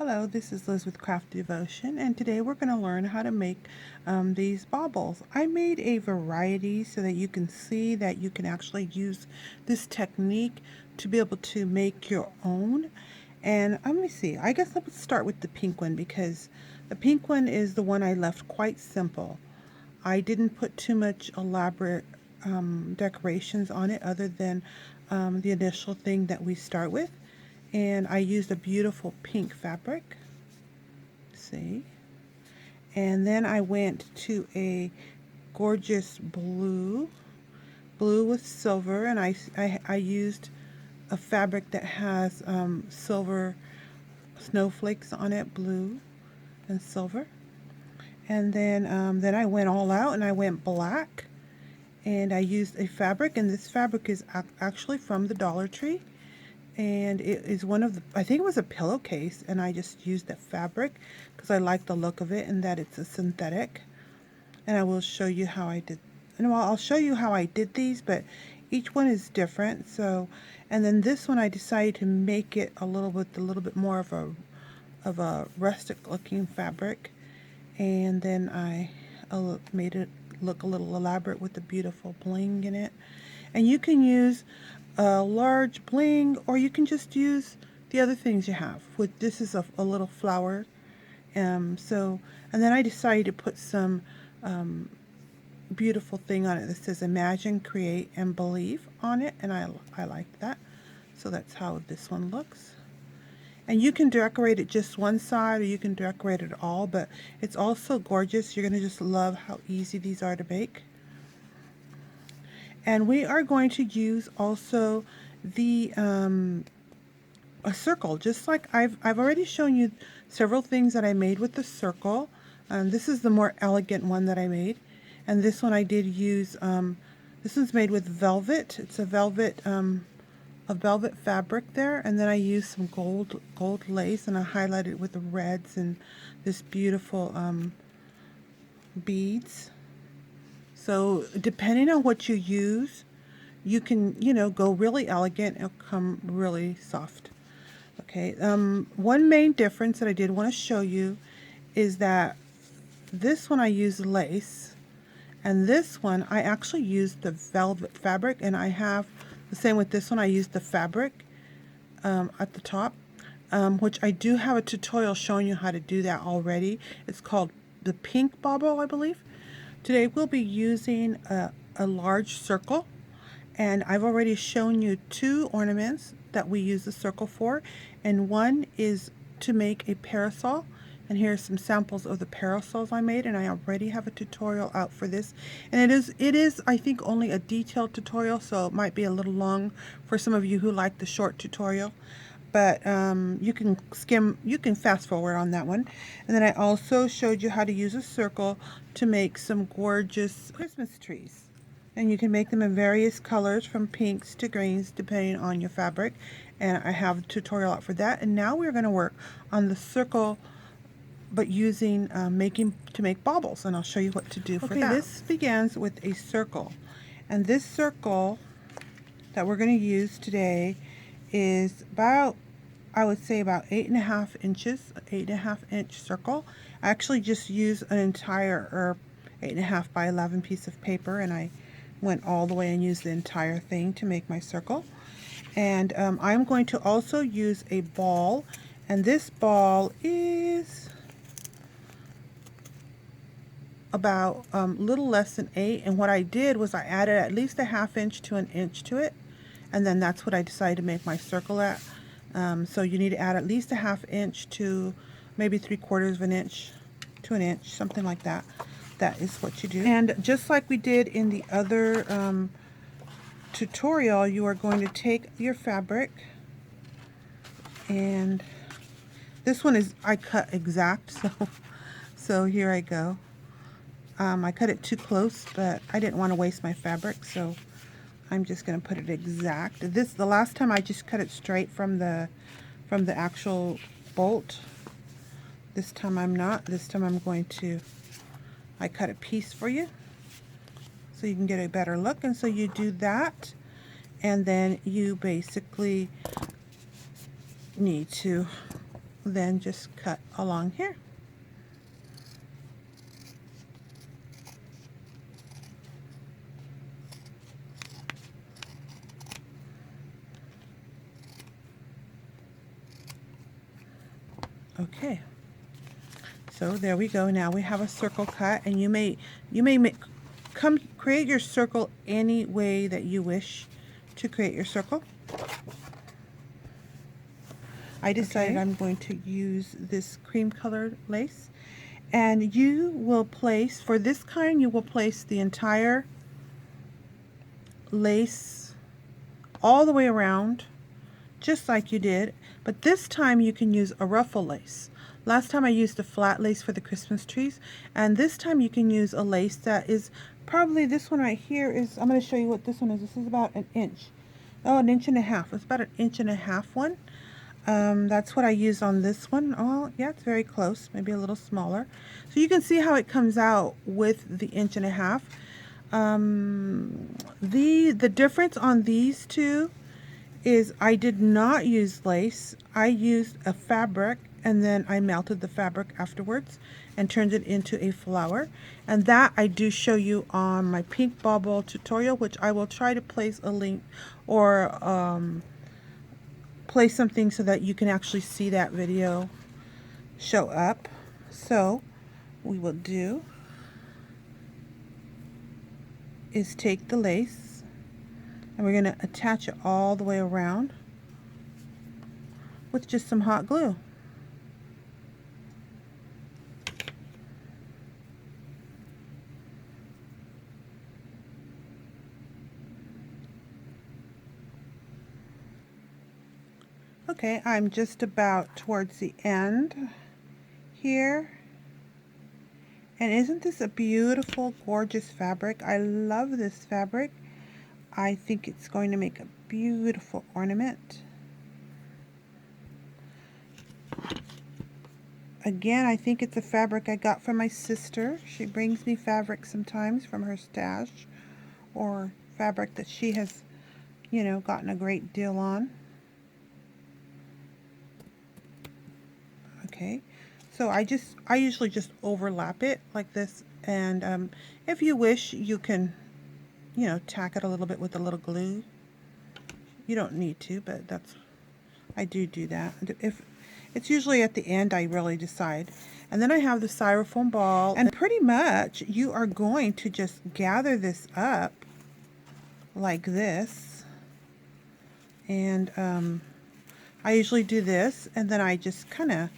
Hello, this is Liz with Crafty Devotion, and today we're going to learn how to make these baubles. I made a variety so that you can see that you can actually use this technique to be able to make your own. And let me see, I guess let's start with the pink one because the pink one is the one I left quite simple. I didn't put too much elaborate decorations on it other than the initial thing that we start with. And I used a beautiful pink fabric, see, and then I went to a gorgeous blue with silver, and I used a fabric that has silver snowflakes on it, blue and silver. And then I went all out and I went black, and I used a fabric, and this fabric is actually from the Dollar Tree. And it is one of the, I think it was a pillowcase, and I just used that fabric because I like the look of it and that it's a synthetic. And I will show you how I did, and I'll show you how I did these, but each one is different. So, and then this one I decided to make it a little bit more of a rustic looking fabric, and then I made it look a little elaborate with the beautiful bling in it. And you can use a large bling, or you can just use the other things you have. With this is a little flower, and then I decided to put some beautiful thing on it that says imagine, create, and believe on it, and I like that. So that's how this one looks. And you can decorate it just one side, or you can decorate it all, but it's also gorgeous. You're going to just love how easy these are to make. And we are going to use also the a circle, just like I've already shown you several things that I made with the circle. This is the more elegant one that I made, and this one I did use. This one's made with velvet. It's a velvet fabric there, and then I used some gold lace, and I highlighted it with the reds and this beautiful beads. So depending on what you use, you can, go really elegant and come really soft. Okay, one main difference that I did want to show you is that this one I used lace, and this one I actually used the velvet fabric, and I have the same with this one. I used the fabric at the top, which I do have a tutorial showing you how to do that already. It's called the pink bauble, I believe. Today we'll be using a large circle, and I've already shown you two ornaments that we use the circle for, and one is to make a parasol, and here's some samples of the parasols I made, and I already have a tutorial out for this, and it is I think only a detailed tutorial, so it might be a little long for some of you who like the short tutorial. But you can fast forward on that one. And then I also showed you how to use a circle to make some gorgeous Christmas trees. And you can make them in various colors, from pinks to greens, depending on your fabric. And I have a tutorial out for that. And now we're going to work on the circle, but using to make baubles. And I'll show you what to do for that. Okay, this begins with a circle. And this circle that we're going to use today is about, I would say, about 8.5 inches, 8.5 inch circle. I actually just used an entire 8.5 by 11 piece of paper, and I went all the way and used the entire thing to make my circle. And I'm going to also use a ball, and this ball is about a little less than 8, and what I did was I added at least a 1/2 inch to an inch to it, and then that's what I decided to make my circle at. So you need to add at least a 1/2 inch to maybe 3/4 of an inch to an inch, something like that. That is what you do. And just like we did in the other tutorial, you are going to take your fabric, and this one is, I cut exact, so here I go. I cut it too close, but I didn't want to waste my fabric, so I'm just going to put it exact. The last time I just cut it straight from the actual bolt. This time I'm not. This time I'm going to, I cut a piece for you so you can get a better look. And so you do that, and then you basically need to then just cut along here. Okay, so there we go. Now we have a circle cut, and you may create your circle any way that you wish to create your circle. I decided I'm going to use this cream colored lace, and you will place, for this kind, you will place the entire lace all the way around, just like you did, but this time you can use a ruffle lace. Last time I used a flat lace for the Christmas trees, and this time you can use a lace that is probably, this one right here is, I'm going to show you what this one is. This is about an inch. Oh, an inch and a half. It's about an inch and a half one. That's what I used on this one. Oh, yeah, it's very close, maybe a little smaller. So you can see how it comes out with the inch and a half. The difference on these two is I did not use lace. I used a fabric, and then I melted the fabric afterwards and turned it into a flower. And that I do show you on my pink bauble tutorial, which I will try to place a link or place something so that you can actually see that video show up. So we will do is take the lace, and we're going to attach it all the way around with just some hot glue. Okay, I'm just about towards the end here. And isn't this a beautiful, gorgeous fabric? I love this fabric. I think it's going to make a beautiful ornament. Again, I think it's a fabric I got from my sister. She brings me fabric sometimes from her stash, or fabric that she has, you know, gotten a great deal on. Okay, so I usually just overlap it like this, and if you wish, you can, you know, tack it a little bit with a little glue. You don't need to, but I do that. If it's usually at the end, I really decide. And then I have the styrofoam ball, and pretty much you are going to just gather this up like this, and I usually do this, and then I just kind of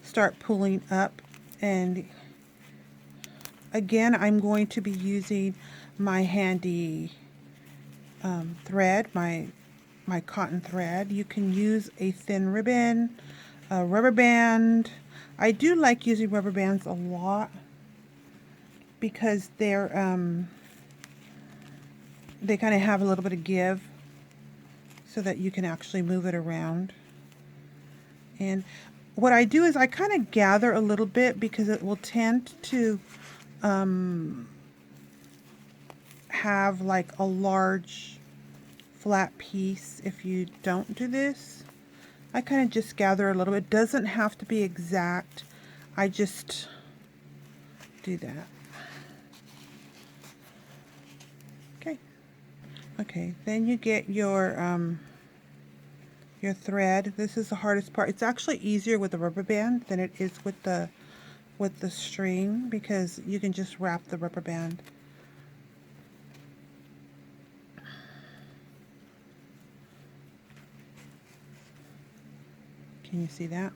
start pulling up, and again I'm going to be using my handy thread, my cotton thread. You can use a thin ribbon, a rubber band. I do like using rubber bands a lot because they're they kind of have a little bit of give so that you can actually move it around. And what I do is I kind of gather a little bit because it will tend to have like a large flat piece if you don't do this. I kind of just gather a little bit. It doesn't have to be exact. I just do that. Okay. Okay, then you get your thread. This is the hardest part. It's actually easier with the rubber band than it is with the string, because you can just wrap the rubber band. Can you see that?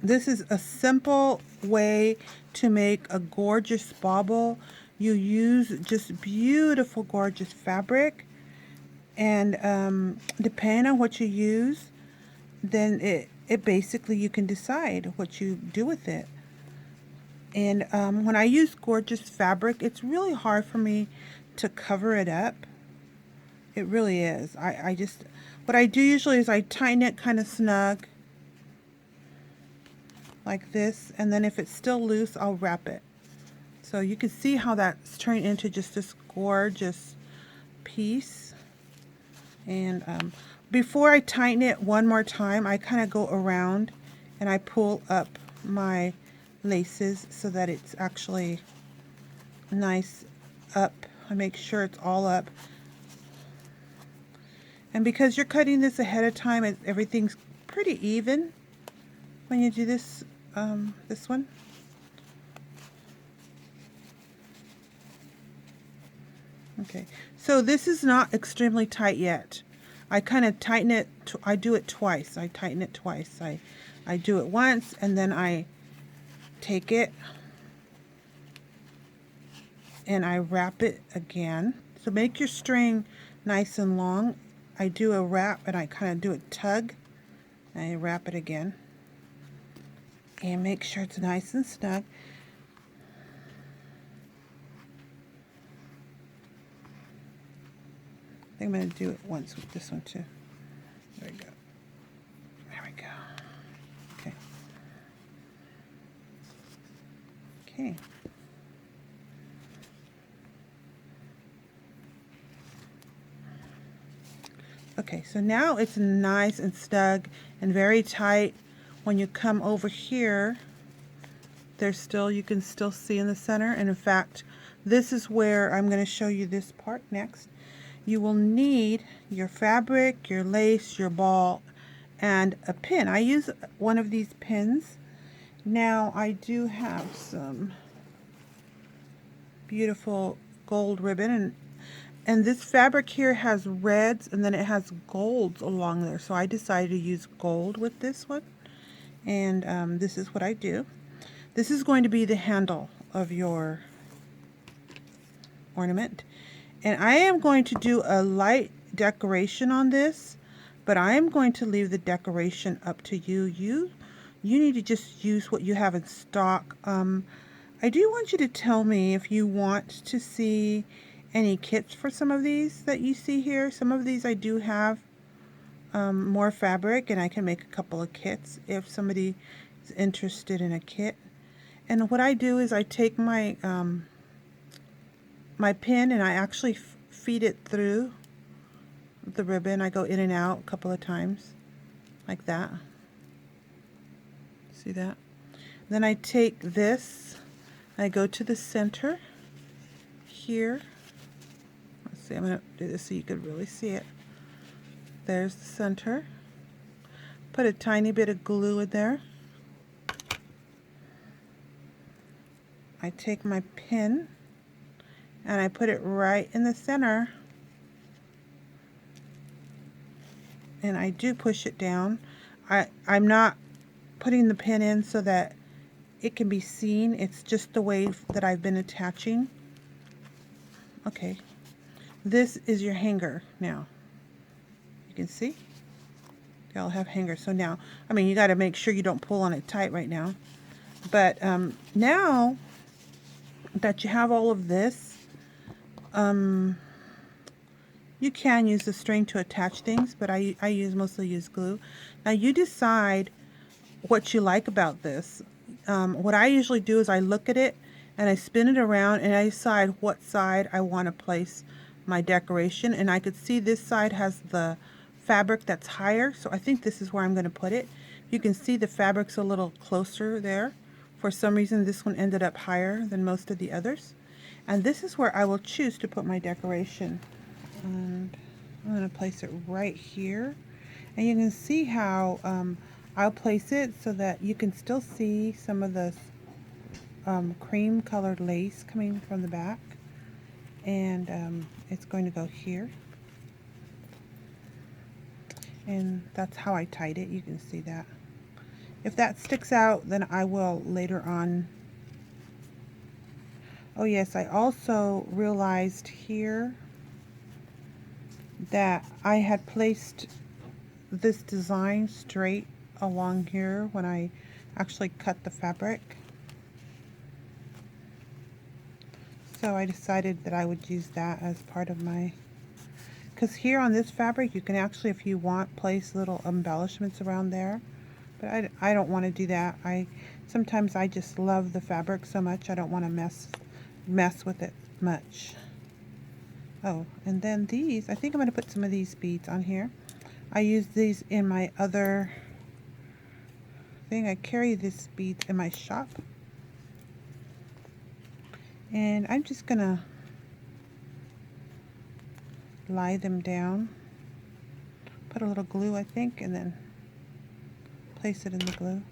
This is a simple way to make a gorgeous bauble. You use just beautiful, gorgeous fabric, and depending on what you use, then it basically, you can decide what you do with it. And when I use gorgeous fabric, it's really hard for me to cover it up. It really is. I just, what I do usually is I tighten it kind of snug like this, and then if it's still loose, I'll wrap it. So you can see how that's turned into just this gorgeous piece. And before I tighten it one more time, I kind of go around and I pull up my laces so that it's actually nice up. I make sure it's all up. And because you're cutting this ahead of time, everything's pretty even when you do this, this one. Okay, so this is not extremely tight yet. I kind of tighten it, I do it twice. I tighten it twice. I do it once and then I take it and I wrap it again. So make your string nice and long. I do a wrap and I kind of do a tug. And I wrap it again. And make sure it's nice and snug. I think I'm going to do it once with this one too. There we go. There we go. Okay. Okay. Okay, so now it's nice and snug and very tight. When you come over here, there's still, you can still see in the center. And in fact, this is where I'm going to show you this part next. You will need your fabric, your lace, your ball, and a pin. I use one of these pins. Now I do have some beautiful gold ribbon, and this fabric here has reds and then it has golds along there. So I decided to use gold with this one, and this is what I do. This is going to be the handle of your ornament. And I am going to do a light decoration on this, but I am going to leave the decoration up to you. You need to just use what you have in stock. I do want you to tell me if you want to see any kits for some of these that you see here. Some of these I do have more fabric, and I can make a couple of kits if somebody is interested in a kit. And what I do is I take my my pin and I actually feed it through the ribbon. I go in and out a couple of times like that. See that? Then I take this, I go to the center here. Let's see, I'm going to do this so you could really see it. There's the center. Put a tiny bit of glue in there. I take my pin and I put it right in the center, and I do push it down. I'm not putting the pin in so that it can be seen. It's just the way that I've been attaching. Okay, this is your hanger now. You can see they all have hangers. So now, I mean, you got to make sure you don't pull on it tight right now, but now that you have all of this, you can use the string to attach things, but I mostly use glue. Now you decide what you like about this. What I usually do is I look at it and I spin it around and I decide what side I want to place my decoration. And I could see this side has the fabric that's higher, so I think this is where I'm going to put it. You can see the fabric's a little closer there. For some reason this one ended up higher than most of the others. And this is where I will choose to put my decoration. And I'm going to place it right here. And you can see how I'll place it so that you can still see some of the cream colored lace coming from the back. And it's going to go here. And that's how I tied it. You can see that. If that sticks out, then I will later on. Oh yes, I also realized here that I had placed this design straight along here when I actually cut the fabric. So I decided that I would use that as part of my, because here on this fabric you can actually, if you want, place little embellishments around there. But I don't want to do that. Sometimes I just love the fabric so much I don't want to mess with it much. Oh, and then these, I think I'm going to put some of these beads on here. I use these in my other thing. I carry this beads in my shop. And I'm just gonna lie them down. Put a little glue, I think, and then place it in the glue.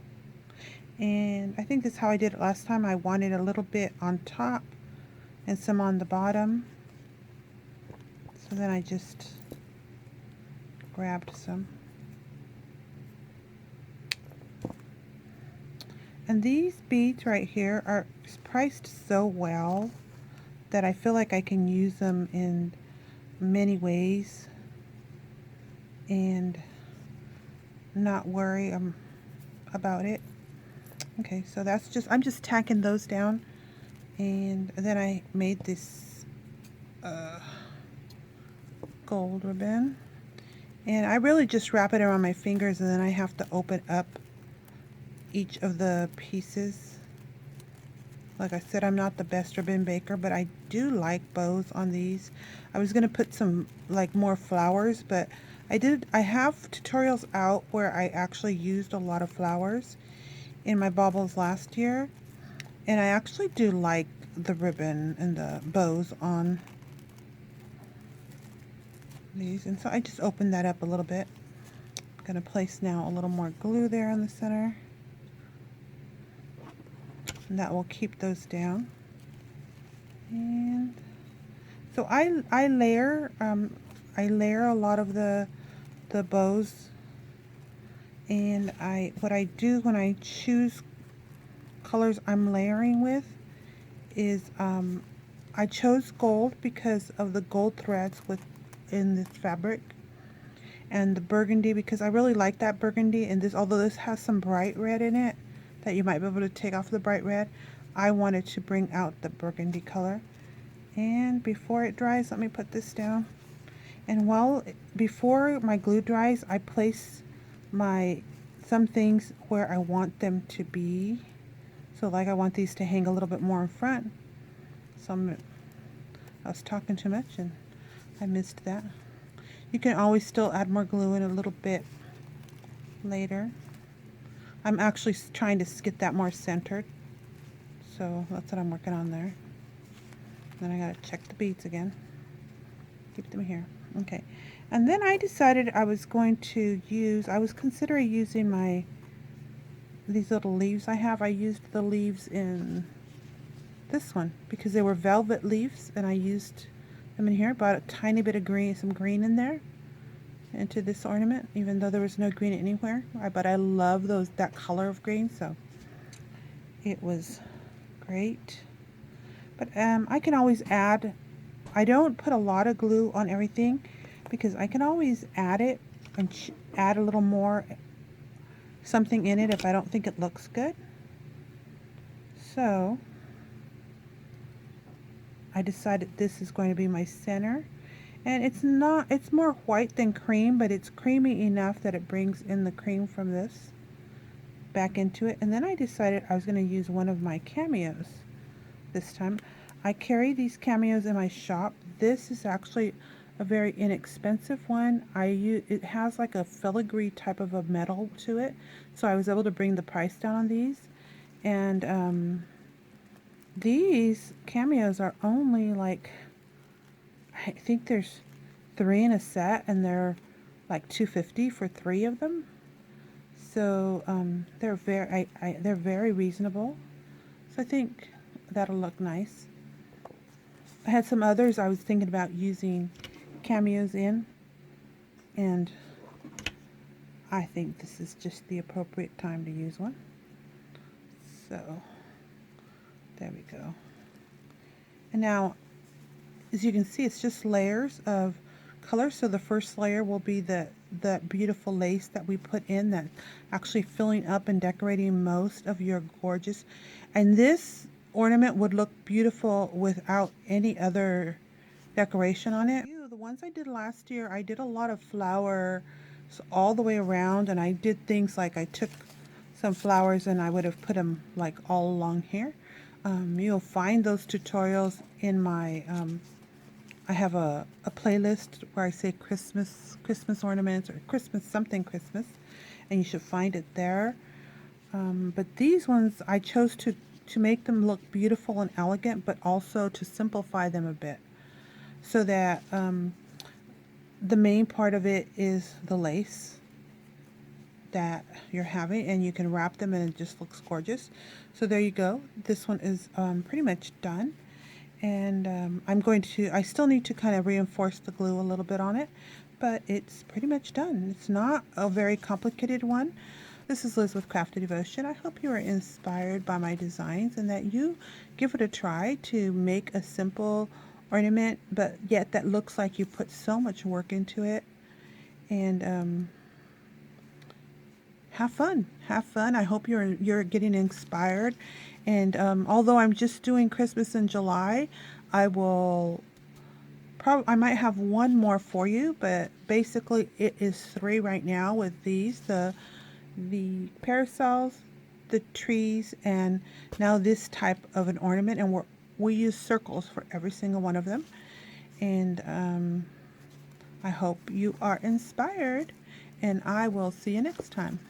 And I think this is how I did it last time. I wanted a little bit on top and some on the bottom. So then I just grabbed some. And these beads right here are priced so well that I feel like I can use them in many ways and not worry about it. Okay, so that's just, I'm just tacking those down, and then I made this gold ribbon, and I really just wrap it around my fingers, and then I have to open up each of the pieces. Like I said, I'm not the best ribbon baker, but I do like bows on these. I was gonna put some like more flowers, but I have tutorials out where I actually used a lot of flowers in my baubles last year, and I actually do like the ribbon and the bows on these. And so I just opened that up a little bit. I'm gonna place now a little more glue there in the center, and that will keep those down. And so I layer a lot of the bows, and what I do when I choose colors I'm layering with is I chose gold because of the gold threads in this fabric, and the burgundy because I really like that burgundy. And this, although this has some bright red in it that you might be able to take off the bright red, I wanted to bring out the burgundy color. And before it dries, let me put this down. And before my glue dries, I place some things where I want them to be. So like I want these to hang a little bit more in front. So I was talking too much and I missed that. You can always still add more glue in a little bit later. I'm actually trying to get that more centered. So that's what I'm working on there. Then I gotta check the beads again. Keep them here. Okay. And then I decided I was going to I was considering using these little leaves I have. I used the leaves in this one because they were velvet leaves, and I used them in here. Bought a tiny bit of green, some green in there into this ornament, even though there was no green anywhere. But I love that color of green, so it was great. But I can always add, I don't put a lot of glue on everything because I can always add it and add a little more something in it if I don't think it looks good. So I decided this is going to be my center, and it's more white than cream, but it's creamy enough that it brings in the cream from this back into it. And then I decided I was going to use one of my cameos this time. I carry these cameos in my shop. This is actually a very inexpensive one. It has like a filigree type of a metal to it, so I was able to bring the price down on these. And these cameos are only like, I think there's 3 in a set, and they're like $2.50 for 3 of them. So they're very reasonable. So I think that'll look nice. I had some others I was thinking about using cameos in, and I think this is just the appropriate time to use one. So there we go. And now, as you can see, it's just layers of color. So the first layer will be the beautiful lace that we put in, that actually filling up and decorating most of your gorgeous. And this ornament would look beautiful without any other decoration on it. The ones I did last year, I did a lot of flowers all the way around, and I did things like I took some flowers and I would have put them like all along here. You'll find those tutorials in my I have a playlist where I say Christmas ornaments or Christmas something Christmas, and you should find it there. But these ones I chose to make them look beautiful and elegant, but also to simplify them a bit, so that the main part of it is the lace that you're having, and you can wrap them and it just looks gorgeous. So there you go. This one is pretty much done, and I still need to kind of reinforce the glue a little bit on it, but it's pretty much done. It's not a very complicated one. This is Liz with Crafty Devotion. I hope you are inspired by my designs and that you give it a try to make a simple ornament, but yet that looks like you put so much work into it. And have fun. Have fun. I hope you're getting inspired. And although I'm just doing Christmas in July, I might have one more for you, but basically it is 3 right now with these, the parasols, the trees, and now this type of an ornament, and we use circles for every single one of them. And I hope you are inspired, and I will see you next time.